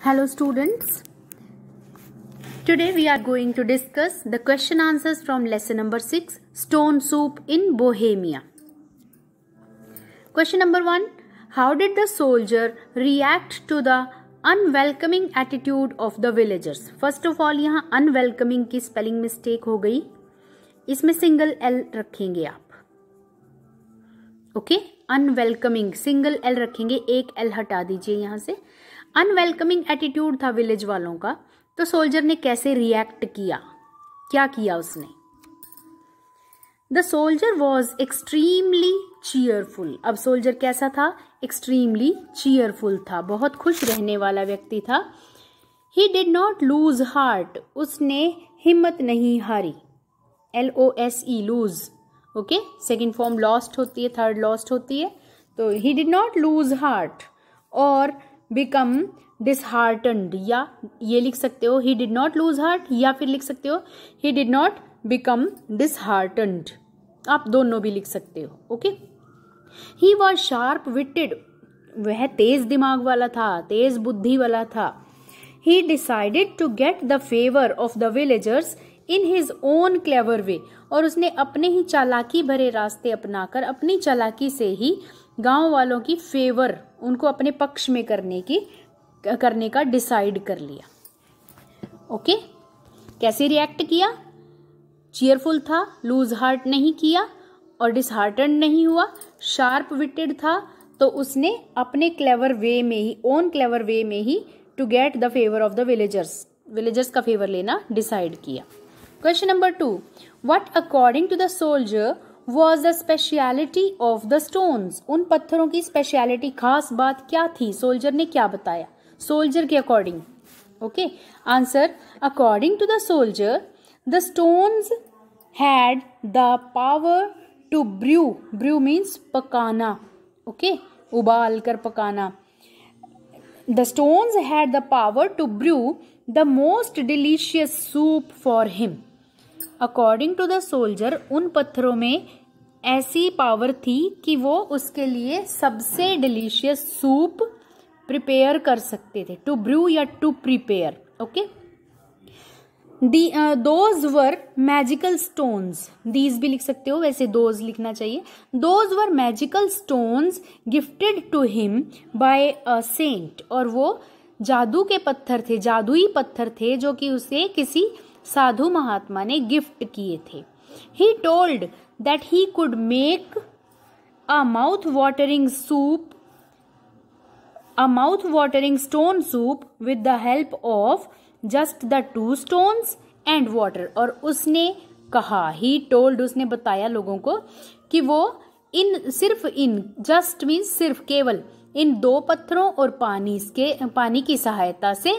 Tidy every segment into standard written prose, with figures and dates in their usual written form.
Hello students, today we are going to discuss the question answers from lesson number 6, Stone Soup in Bohemia. Question number 1, how did the soldier react to the unwelcoming attitude of the villagers? First of all, यहाँ unwelcoming की spelling mistake हो गई, इसमें single L रखेंगे आप, okay? Unwelcoming single L रखेंगे, एक L हटा दीजिए यहां से। अनवेलकमिंग एटीट्यूड था विलेज वालों का, तो सोल्जर ने कैसे रिएक्ट किया, क्या किया उसने? The soldier was extremely cheerful. अब सोल्जर कैसा था? एक्सट्रीमली चीयरफुल था, बहुत खुश रहने वाला व्यक्ति था। He did not lose heart, उसने हिम्मत नहीं हारी। LOSE lose, okay? Second form lost होती है, थर्ड लॉस्ट होती है, तो he did not lose heart और बिकम डिसहार्टन्ड, या ये लिख सकते हो he did not lose heart, या फिर लिख सकते हो he did not become disheartened, आप दोनों भी लिख सकते हो, okay? He was sharp witted, वह तेज दिमाग वाला था, तेज बुद्धि वाला था। He decided to get the favour of the villagers in his own clever way, और उसने अपने ही चालाकी भरे रास्ते अपनाकर, अपनी चालाकी से ही गांव वालों की फेवर, उनको अपने पक्ष में करने का डिसाइड कर लिया, ओके? कैसे रिएक्ट किया? चीयरफुल था, लूज हार्ट नहीं किया और डिसहार्टन नहीं हुआ, शार्प विटेड था, तो उसने अपने क्लेवर वे में ही, ओन क्लेवर वे में he to get the favour of the villagers का फेवर लेना डिसाइड किया। Question number 2. What according to the soldier was the speciality of the stones? उन पत्थरों की स्पेशलिटी, खास बात क्या थी? सोल्जर ने क्या बताया सोल्जर के according? Okay, answer, according to the soldier the stones had the power to brew means पकाना, ओके? उबाल कर पकाना। The stones had the power to brew the most delicious soup for him. According to the soldier, उन पत्थरों में ऐसी power थी कि वो उसके लिए सबसे डिलीशियस सूप प्रिपेयर कर सकते थे। टू ब्रू या to prepare, okay? Those were magical stones, these भी लिख सकते हो, वैसे दोज लिखना चाहिए। Those were magical stones gifted to him by a saint, और वो जादू के पत्थर थे, जादुई पत्थर थे जो कि उसे किसी साधु महात्मा ने गिफ्ट किए थे। He told that he could make a mouth watering stone soup with the help of just the 2 stones and water, और उसने कहा, ही टोल्ड, उसने बताया लोगों को कि वो जस्ट मीन्स सिर्फ, केवल इन 2 पत्थरों और पानी की सहायता से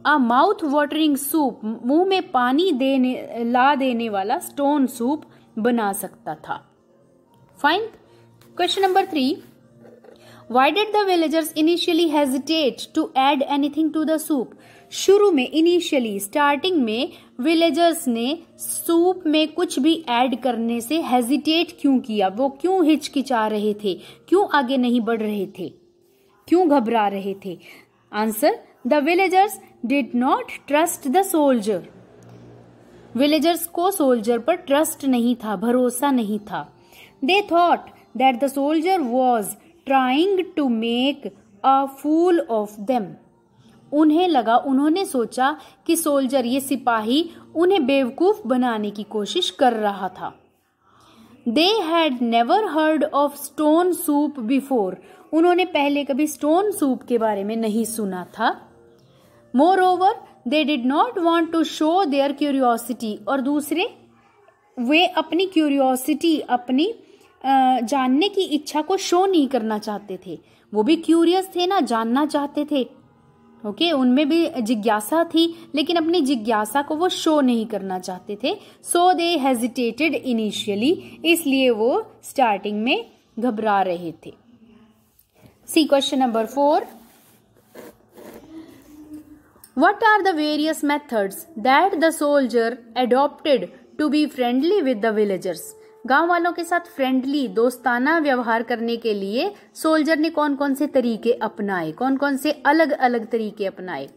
अ माउथ वाटरिंग सूप, मुंह में पानी ला देने वाला स्टोन सूप बना सकता था। Fine. Question number 3, why did the villagers initially hesitate to add anything to the soup? शुरू में, इनिशियली, स्टार्टिंग में विलेजर्स ने सूप में कुछ भी ऐड करने से हेजिटेट क्यों किया? वो क्यों हिचकिचा रहे थे, क्यों आगे नहीं बढ़ रहे थे, क्यों घबरा रहे थे? Answer, the villagers did not trust the soldier. Villagers को सोल्जर पर ट्रस्ट नहीं था, भरोसा नहीं था। They thought that the soldier was trying to make a fool of them. उन्होंने सोचा कि सोल्जर, ये सिपाही, उन्हें बेवकूफ बनाने की कोशिश कर रहा था। They had never heard of stone soup before, उन्होंने पहले कभी स्टोन सूप के बारे में नहीं सुना था। Moreover, they did not want to show their curiosity, और दूसरे, वे अपनी क्यूरियोसिटी, अपनी जानने की इच्छा को शो नहीं करना चाहते थे। वो भी क्यूरियस थे ना, जानना चाहते थे, ओके? उनमें भी जिज्ञासा थी, लेकिन अपनी जिज्ञासा को वो शो नहीं करना चाहते थे। So they hesitated initially, इसलिए वो स्टार्टिंग में घबरा रहे थे। See question number 4. What are the various methods that the soldier adopted to be friendly with the villagers? गांव वालों के साथ फ्रेंडली दोस्ताना व्यवहार करने के लिए सोल्जर ने कौन कौन से तरीके अपनाए, कौन कौन से अलग अलग तरीके अपनाए?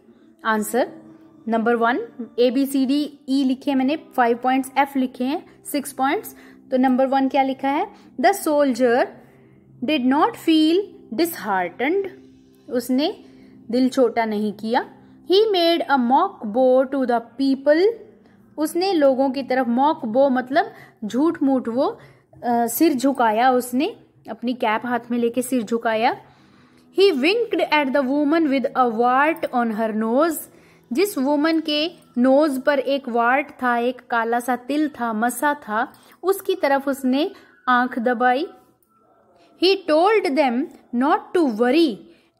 आंसर नंबर 1 ABCDE लिखे मैंने, 5 पॉइंट्स, F लिखे हैं 6 पॉइंट्स। तो नंबर 1 क्या लिखा है? The soldier did not feel disheartened, उसने दिल छोटा नहीं किया। ही मेड अ मॉक बो टू द पीपल, उसने लोगों की तरफ, मॉक बो मतलब झूठ मूठ वो सिर झुकाया, उसने अपनी कैप हाथ में लेके सिर झुकाया। He winked at the woman with a wart on her nose, जिस वुमन के नोज पर एक वार्ट था, एक काला सा तिल था, मसा था, उसकी तरफ उसने आंख दबाई। He told them not to worry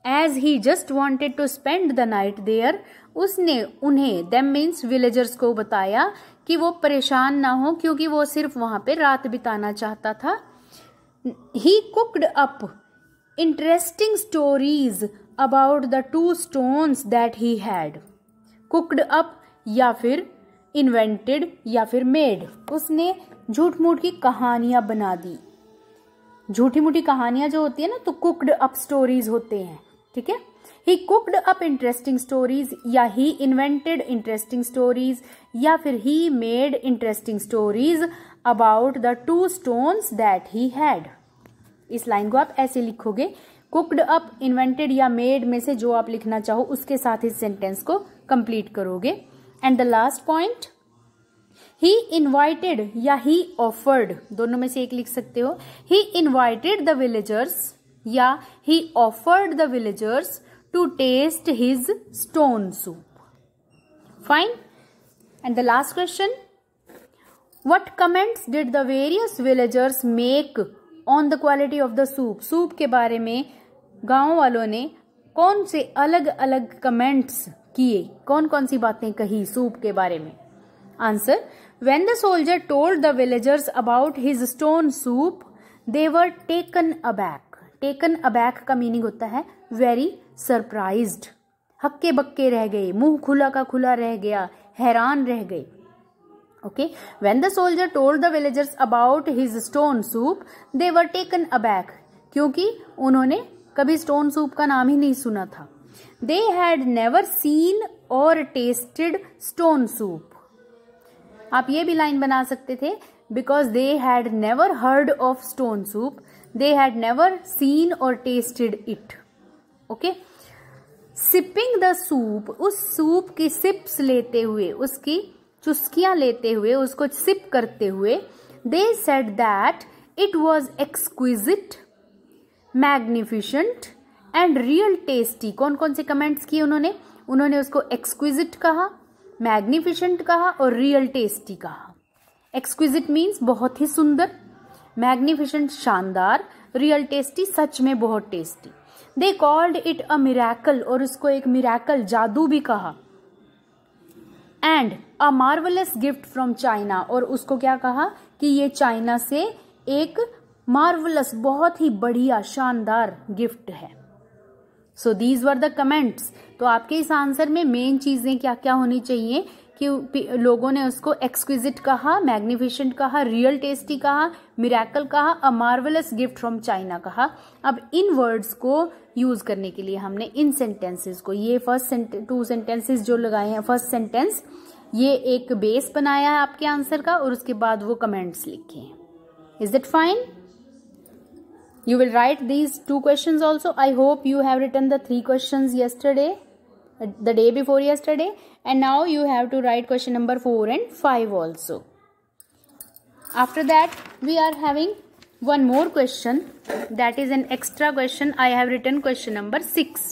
as he just wanted to spend the night there, उसने उन्हें, देम मीन्स विलेजर्स को, बताया कि वो परेशान ना हो क्योंकि वो सिर्फ वहां पे रात बिताना चाहता था। He cooked up interesting stories about the 2 stones that he had. Cooked up या फिर इन्वेंटेड या फिर मेड, उसने झूठ मूठ की कहानियां बना दी। झूठी मूठी कहानियां जो होती है ना, तो कुक्ड अप स्टोरीज होते हैं, ठीक है। ही कुक्ड अप इंटरेस्टिंग स्टोरीज, या ही इन्वेंटेड इंटरेस्टिंग स्टोरीज, या फिर he made interesting stories about the 2 stones that he had. इस लाइन को आप ऐसे लिखोगे, कुक्ड अप, इन्वेंटेड या मेड में से जो आप लिखना चाहो उसके साथ इस सेंटेंस को कंप्लीट करोगे। And the last point, he invited या ही ऑफर्ड, दोनों में से एक लिख सकते हो। ही इन्वाइटेड द विलेजर्स या he offered the villagers to taste his stone soup. Fine. And the last question, what comments did the various villagers make on the quality of the soup, soup के बारे में गांव वालों ने कौन से अलग अलग कमेंट्स किए, कौन कौन सी बातें कही सूप के बारे में? Answer, when the soldier told the villagers about his stone soup they were taken aback. Taken aback का मीनिंग होता है वेरी सरप्राइज्ड, हक्के बक्के रह गए, मुंह खुला का खुला रह गया, हैरान रह गए। Okay, when the soldier told the villagers about his stone soup, they were taken aback, क्योंकि उन्होंने कभी स्टोन सूप का नाम ही नहीं सुना था। They had never seen or tasted stone soup. आप ये भी लाइन बना सकते थे, because they had never heard of stone soup, they had never seen or tasted it. Okay, sipping the soup, उस सूप की सिप्स लेते हुए, उसकी चुस्कियां लेते हुए, उसको सिप करते हुए, they said that it was exquisite, magnificent and real tasty. कौन कौन से कमेंट्स किए उन्होंने? उन्होंने उसको एक्सक्विजिट कहा, मैग्निफिशेंट कहा और रियल टेस्टी कहा। एक्सक्विजिट मीन्स बहुत ही सुंदर, मैग्निफिशेंट शानदार, रियल टेस्टी सच में बहुत tasty. They called it a miracle, और उसको एक मिरेकल, जादू भी कहा। And a marvellous gift from China, और उसको क्या कहा कि ये चाइना से एक मार्वलस, बहुत ही बढ़िया शानदार गिफ्ट है। So these were the comments. तो आपके इस आंसर में मेन चीजें क्या क्या होनी चाहिए कि लोगों ने उसको एक्सक्विजिट कहा, मैग्निफिशेंट कहा, रियल टेस्टी कहा, मिरेकल कहा, अ मार्वलस गिफ्ट फ्रॉम चाइना कहा। अब इन वर्ड्स को यूज करने के लिए हमने इन सेंटेंसेस को, ये फर्स्ट 2 सेंटेंसेस जो लगाए हैं, फर्स्ट सेंटेंस ये एक बेस बनाया है आपके आंसर का, और उसके बाद वो कमेंट्स लिखे हैं। Is it fine? You will write these 2 questions also. I hope you have written the 3 questions yesterday, the day before yesterday, and now you have to write question number 4 and 5 also. After that, we are having one more question, that is an extra question. I have written question number 6.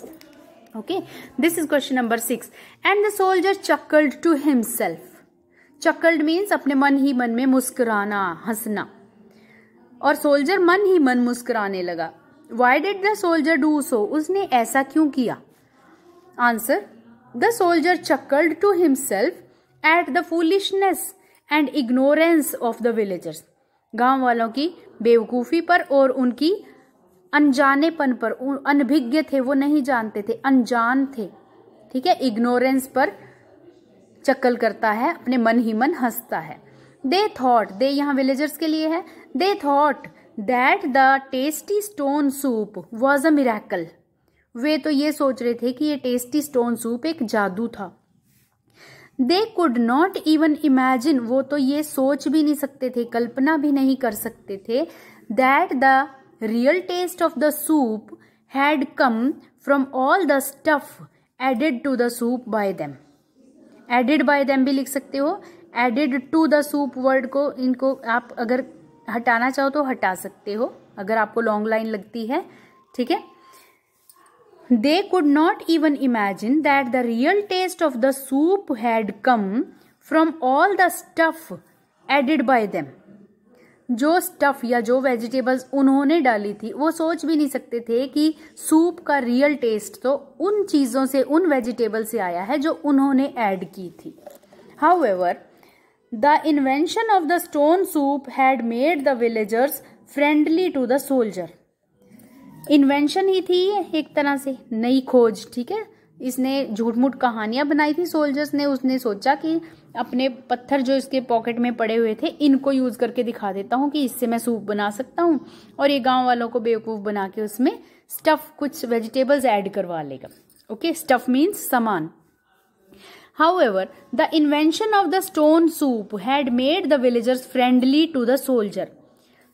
Okay, this is question number 6. And the soldier chuckled to himself. Chuckled means अपने मन ही मन में मुस्कुराना, हंसना, और soldier मन ही मन मुस्कुराने लगा। Why did the soldier do so, उसने ऐसा क्यों किया? Answer, the soldier chuckled to himself at the foolishness and ignorance of the villagers. गांव वालों की बेवकूफी पर और उनकी अनजानेपन पर, अनभिज्ञ थे, वो नहीं जानते थे, अनजान थे, ठीक है। इग्नोरेंस पर चक्कल करता है, अपने मन ही मन हंसता है। दे थॉट, दे यहाँ विलेजर्स के लिए है, they thought that the tasty stone soup was a miracle. वे तो ये सोच रहे थे कि ये टेस्टी स्टोन सूप एक जादू था। दे कुड नॉट इवन इमेजिन, वो तो ये सोच भी नहीं सकते थे, कल्पना भी नहीं कर सकते थे, that the real taste of the soup had come from all the stuff added to the soup by them. Added by them भी लिख सकते हो, added to the soup word को, इनको आप अगर हटाना चाहो तो हटा सकते हो, अगर आपको लॉन्ग लाइन लगती है, ठीक है। They could not even imagine that the real taste of the soup had come from all the stuff added by them. जो स्टफ या जो वेजिटेबल्स उन्होंने डाली थी, वो सोच भी नहीं सकते थे कि सूप का रियल टेस्ट तो उन चीजों से, उन वेजिटेबल से आया है जो उन्होंने ऐड की थी। However the invention of the stone soup had made the villagers friendly to the soldier. Invention ही थी एक तरह से, नई खोज, ठीक है। इसने झूठ मूठ कहानियां बनाई थी सोल्जर्स ने, उसने सोचा कि अपने पत्थर जो इसके पॉकेट में पड़े हुए थे इनको यूज करके दिखा देता हूँ कि इससे मैं सूप बना सकता हूँ, और ये गांव वालों को बेवकूफ बना के उसमें स्टफ, कुछ वेजिटेबल्स ऐड करवा लेगा। ओके, स्टफ मीन्स सामान। However, the invention of the stone soup had made the villagers friendly to the soldier.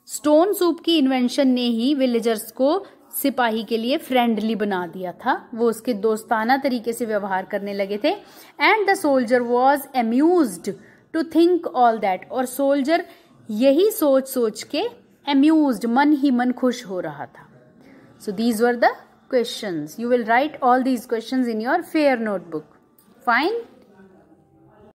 Stone soup की इन्वेंशन ने ही विलेजर्स को सिपाही के लिए फ्रेंडली बना दिया था, वो उसके दोस्ताना तरीके से व्यवहार करने लगे थे। And the soldier was amused to think all that, और सोल्जर यही सोच सोच के अम्यूज्ड, मन ही मन खुश हो रहा था। So these were the questions, you will write all these questions in your fair notebook. Fine.